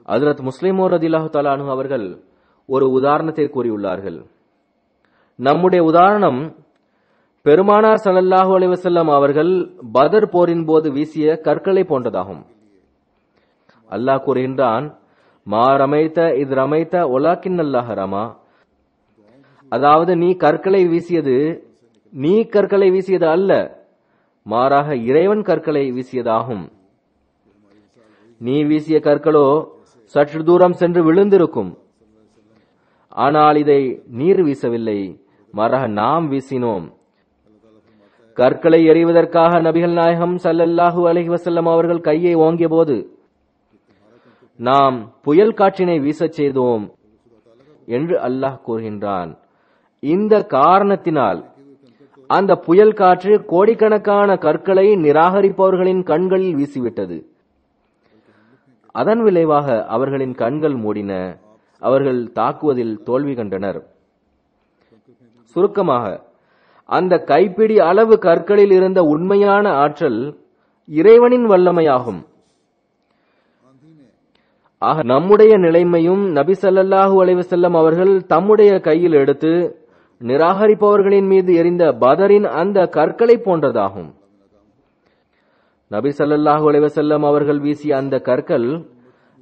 ஹஜ்ரத் முஸ்லிம் ரலியல்லாஹு தஆலா அன்ஹு அவர்கள் ஒரு உதாரணத்தை கூறியுள்ளார்கள். நம்முடைய உதாரணம் பெருமானார் ஸல்லல்லாஹு அலைஹி வஸல்லம் அவர்கள் பத்ர் போரின் போது வீசிய கற்களை போன்றதாகும். அல்லாஹ் கூறுகின்றான், மா ரமைத இத் ரமைத வலாக்கின்னல்லாஹ ரமா. அதாவது நீ கற்களை வீசியது அல்ல, மாறாக இறைவன் கற்களை வீசியதாகும். நீ வீசிய கற்களோ சற்று தூரம் சென்று விழுந்திருக்கும். ஆனால் இதை நீர் வீசவில்லை, மாறாக நாம் வீசினோம். கற்களை எறிவதற்காக நபிகள் நாயகம் ஸல்லல்லாஹு அலைஹி வஸல்லம் அவர்கள் கையை ஓங்கிய போது நாம் புயல் காற்றினை வீசச் செய்தோம் என்று அல்லாஹ் கூறுகின்றான். இந்த காரணத்தினால் அந்த புயல் காற்று கோடிக்கணக்கான கற்களை நிராகரிப்பவர்களின் கண்களில் வீசிவிட்டது. அதன் விளைவாக அவர்களின் கண்கள் மூடின. அவர்கள் தாக்குவதில் தோல்வி கண்டனர். சுருக்கமாக, அந்த கைப்பிடி அளவு கற்களில் இருந்த உண்மையான ஆற்றல் இறைவனின் வல்லமையாகும். ஆக நம்முடைய நிலைமையும் நபி ஸல்லல்லாஹு அலைஹி வஸல்லம் அவர்கள் தம்முடைய கையில் எடுத்து நிராகரிப்பவர்களின் மீது எரிந்த பதரின் அந்த கற்களை போன்றதாகும். நபி ஸல்லல்லாஹு அலைஹி வஸல்லம் அவர்கள் வீசிய அந்த கற்கள்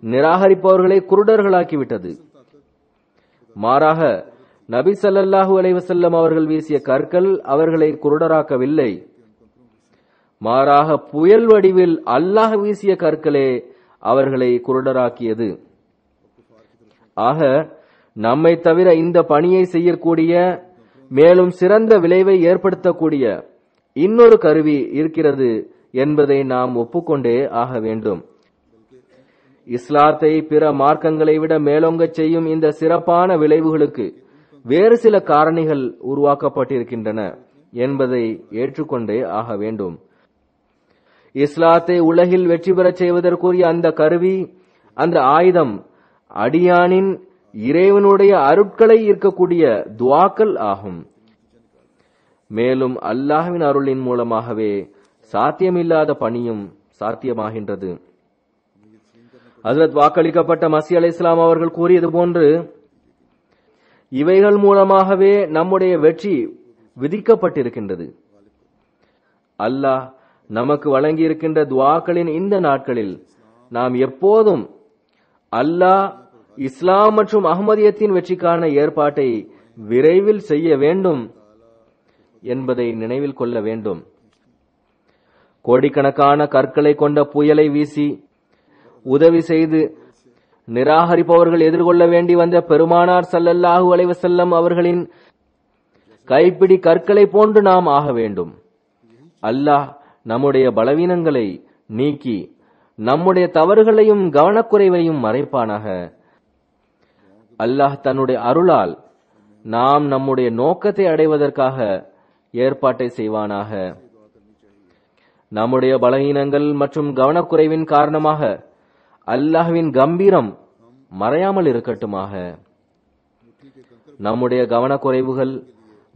நிராகரிப்பவர்களை குருடர்களாக்கிவிட்டது. மாறாக நபி ஸல்லல்லாஹு அலைஹி வஸல்லம் அவர்கள் வீசிய கற்கள் அவர்களை குருடராக்கவில்லை. மாறாக புயல் வடிவில் அல்லாஹ் வீசிய கற்களே அவர்களை குருடராக்கியது. ஆக நம்மை தவிர இந்த பணியை செய்யக்கூடிய மேலும் சிறந்த விளைவை ஏற்படுத்தக்கூடிய இன்னொரு கருவி இருக்கிறது என்பதை நாம் ஒப்புக்கொண்டே ஆக வேண்டும். இஸ்லாத்தை பிற மார்க்கங்களை விட மேலோங்கச் செய்யும் இந்த சிறப்பான விளைவுகளுக்கு வேறு சில காரணிகள் உருவாக்கப்பட்டிருக்கின்றன என்பதை ஏற்றுக்கொண்டே ஆக வேண்டும். இஸ்லாத்தை உலகில் வெற்றி பெறச் செய்வதற்குரிய அந்த கருவி, அந்த ஆயுதம் அடியானின் இறைவனுடைய அருட்களை இருக்கக்கூடிய துஆக்கள் ஆகும். மேலும் அல்லாஹ்வின் அருளின் மூலமாகவே சாத்தியமில்லாத பணியும் சாத்தியமாகின்றது. ஹஜ்ரத் வாக்களிக்கப்பட்ட மஸீஹ் அலைஹிஸ்ஸலாம் அவர்கள் கூறியது போன்று இவைகள் மூலமாகவே நம்முடைய வெற்றி விதிக்கப்பட்டிருக்கின்றது. அல்லாஹ் நமக்கு வழங்கியிருக்கின்ற துஆக்களின் இந்த நாட்களில் நாம் எப்போதும் அல்லாஹ் இஸ்லாம் மற்றும் அஹ்மதியத்தின் வெற்றிக்கான ஏற்பாட்டை விரைவில் செய்ய வேண்டும் என்பதை நினைவில் கொள்ள வேண்டும். கோடிக்கணக்கான கற்களை கொண்ட புயலை வீசி உதவி செய்து நிராகரிப்பவர்கள் எதிர்கொள்ள வேண்டி வந்த பெருமானார் ஸல்லல்லாஹு அலைஹி வஸல்லம் அவர்களின் கைப்பிடி கற்களை போன்று நாம் ஆக வேண்டும். அல்லாஹ் நம்முடைய பலவீனங்களை நீக்கி நம்முடைய தவறுகளையும் கவனக்குறைவையும் மறைப்பானாக. அல்லாஹ் தன்னுடைய அருளால் நாம் நம்முடைய நோக்கத்தை அடைவதற்காக ஏற்பாட்டை செய்வானாக. நம்முடைய பலவீனங்கள் மற்றும் கவனக்குறைவின் காரணமாக அல்லாஹ்வின் கம்பீரம் மறையாமல் இருக்கட்டுமாக. நம்முடைய கவனக்குறைவுகள்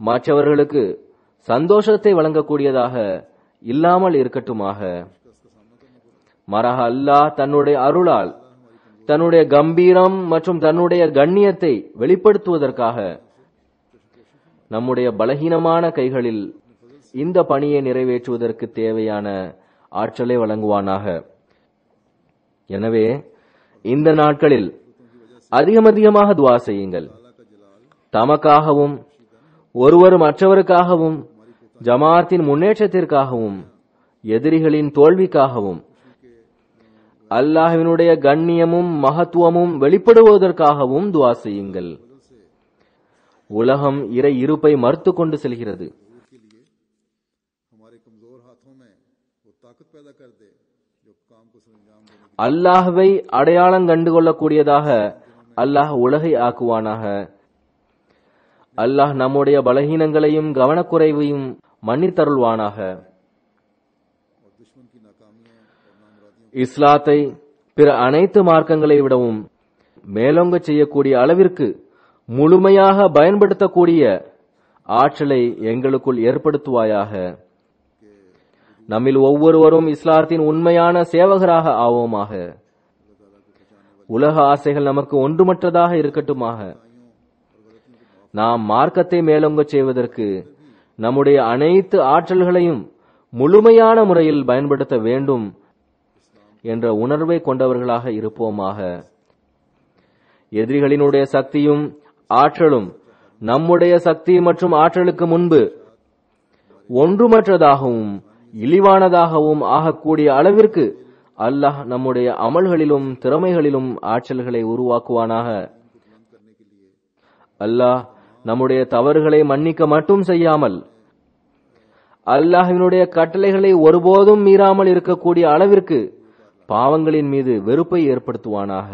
மற்றவர்களுக்கு சந்தோஷத்தை வழங்கக்கூடியதாக இல்லாமல் இருக்கட்டுமாக. மாறாக அல்லாஹ் தன்னுடைய அருளால் தன்னுடைய கம்பீரம் மற்றும் தன்னுடைய கண்ணியத்தை வெளிப்படுத்துவதற்காக நம்முடைய பலகீனமான கைகளில் இந்த பணியை நிறைவேற்றுவதற்கு தேவையான ஆற்றலை வழங்குவானாக. எனவே இந்த நாட்களில் அதிகமாக துஆ செய்யுங்கள். தமக்காகவும் ஒருவர் மற்றவருக்காகவும் ஜமாத்தின் முன்னேற்றத்திற்காகவும் எதிரிகளின் தோல்விக்காகவும் அல்லாஹ்வினுடைய கண்ணியமும் மகத்துவமும் வெளிப்படுவதற்காகவும் துஆ செய்யுங்கள். உலகம் இறை இருப்பை மறுத்து கொண்டு செல்கிறது. அல்லாஹ்வை அடையாளம் கண்டுகொள்ளக்கூடியதாக அல்லாஹ் உலகை ஆக்குவானாக. அல்லாஹ் நம்முடைய பலகீனங்களையும் கவனக்குறைவையும் மன்னித்தருள்வானாக. இஸ்லாத்தை பிற அனைத்து மார்க்கங்களை விடவும் மேலோங்க செய்யக்கூடிய அளவிற்கு முழுமையாக பயன்படுத்தக்கூடிய ஆற்றலை எங்களுக்குள் ஏற்படுத்துவாயாக. நம்மில் ஒவ்வொருவரும் இஸ்லாத்தின் உண்மையான சேவகராக ஆவோமாக. உலக ஆசைகள் நமக்கு ஒன்றுமற்றதாக இருக்கட்டுமாக. நாம் மார்க்கத்தை மேலோங்க செய்வதற்கு நம்முடைய அனைத்து ஆற்றல்களையும் முழுமையான முறையில் பயன்படுத்த வேண்டும் என்ற உணர்வை கொண்டவர்களாக இருப்போமாக. எதிரிகளினுடைய சக்தியும் ஆற்றலும் நம்முடைய சக்தி மற்றும் ஆற்றலுக்கு முன்பு ஒன்றுமற்றதாகவும் இழிவானதாகவும் ஆகக்கூடிய அளவிற்கு அல்லாஹ் நம்முடைய அமல்களிலும் திறமைகளிலும் ஆற்றல்களை உருவாக்குவானாக. அல்லாஹ் நம்முடைய தவறுகளை மன்னிக்க மட்டும் செய்யாமல் அல்லாஹ்வினுடைய கட்டளைகளை ஒருபோதும் மீறாமல் இருக்கக்கூடிய அளவிற்கு பாவங்களின் மீது வெறுப்பை ஏற்படுத்துவானாக.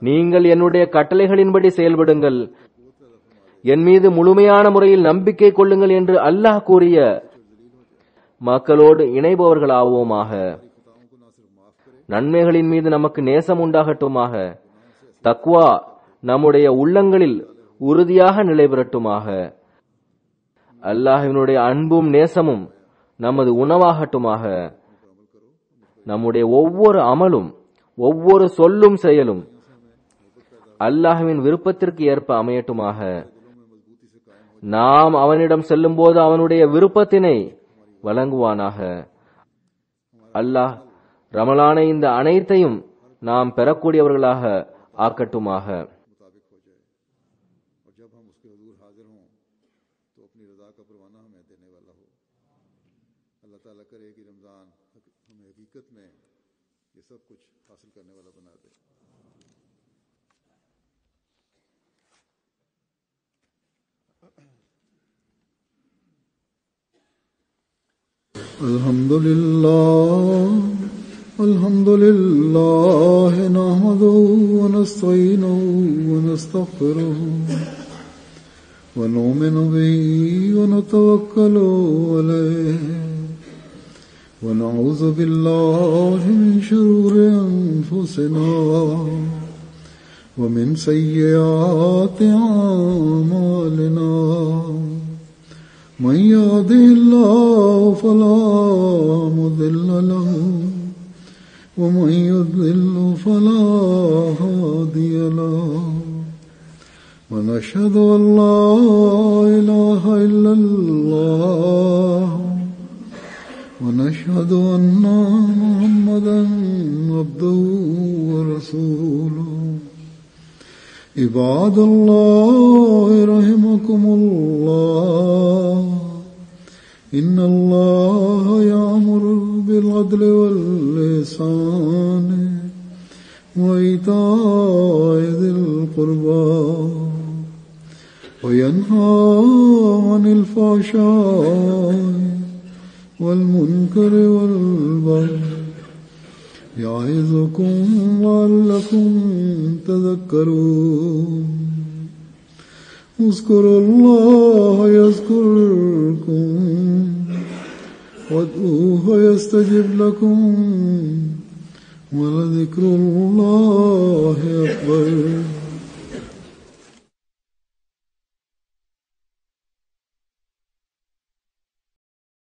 நீங்கள் என்னுடைய கட்டளைகளின்படி செயல்படுங்கள், என் மீது முழுமையான முறையில் நம்பிக்கை கொள்ளுங்கள் என்று அல்லாஹ் கூறிய மக்களோடு இணைபவர்களாவோமாக. நன்மைகளின் மீது நமக்கு நேசம் உண்டாகட்டுமாக. தக்வா நம்முடைய உள்ளங்களில் உறுதியாக நிலை பெறட்டுமாக. அல்லாஹ்வினுடைய அன்பும் நேசமும் நமது உணவாகட்டுமாக. நம்முடைய ஒவ்வொரு அமலும் ஒவ்வொரு சொல்லும் செயலும் அல்லாஹ்வின் விருப்பத்திற்கு ஏற்ப அமையட்டுமாக. நாம் அவனிடம் செல்லும் போது அவனுடைய விருப்பத்தினை வழங்குவானாக. அல்லாஹ் ரமலானை இந்த அனைத்தையும் நாம் பெறக்கூடியவர்களாக ஆக்கட்டுமாக. الحمد لله نحمده ونستعينه ونستغفره ونؤمن به ونتوكل عليه ونعوذ بالله من شرور أنفسنا ومن سيئات أعمالنا من يهده الله فلا مضل له ومن يضلل فلا هادي له ونشهد أن لا إله إلا الله ونشهد أن محمدا عبده ورسوله عباد الله رحمكم الله إن الله يأمر بالعدل والإحسان وإيتاء ذي القربى وينهى عن الفحشاء والمنكر والبغي يعظكم لعلكم تذكرون اذكروا الله يذكركم وادعوه يستجب لكم ولذكر الله أكبر